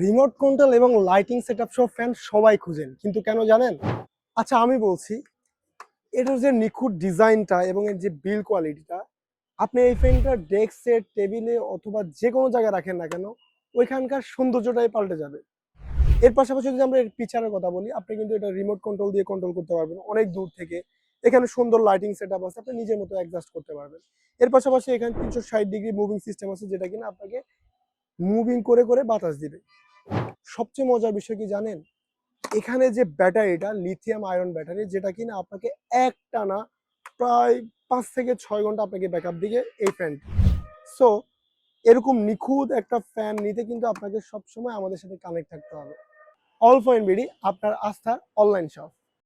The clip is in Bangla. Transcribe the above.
রিমোট কন্ট্রোল এবং লাইটিং সেটআপ সহ ফ্যান সবাই খুঁজেন, কিন্তু কেন জানেন? আচ্ছা আমি বলছি, এটার যে নিখুঁত ডিজাইনটা এবং এর যে বিল্ড কোয়ালিটিটা, আপনি এই ফ্যানটা ডেস্কে, টেবিলে অথবা যে কোনো জায়গায় রাখেন না কেন, ওইখানকার সৌন্দর্যটাই পাল্টে যাবে। এর পাশাপাশি যদি আমরা এর ফিচারের কথা বলি, আপনি কিন্তু এটা রিমোট কন্ট্রোল দিয়ে কন্ট্রোল করতে পারবেন অনেক দূর থেকে। এখানে সুন্দর লাইটিং সেটআপ আছে, আপনি নিজের মতো অ্যাডজাস্ট করতে পারবেন। এর পাশাপাশি এখানে 360 ডিগ্রি মুভিং সিস্টেম আছে, যেটা কিনা আপনাকে মুভিং করে করে বাতাস দিবে। সবচেয়ে মজার বিষয় কি জানেন? এখানে যে ব্যাটারিটা লিথিয়াম আয়রন ব্যাটারি, যেটা কিনা আপনাকে একটানা প্রায় 5 থেকে 6 ঘন্টা আপনাকে ব্যাকআপ দিবে এই ফ্যানটি। সো এরকম নিখুঁত একটা ফ্যান নিতে কিন্তু আপনাকে সবসময় আমাদের সাথে কানেক্ট থাকতে হবে। অল পয়েন্ট বিডি, আপনার আস্থার অনলাইন শপ।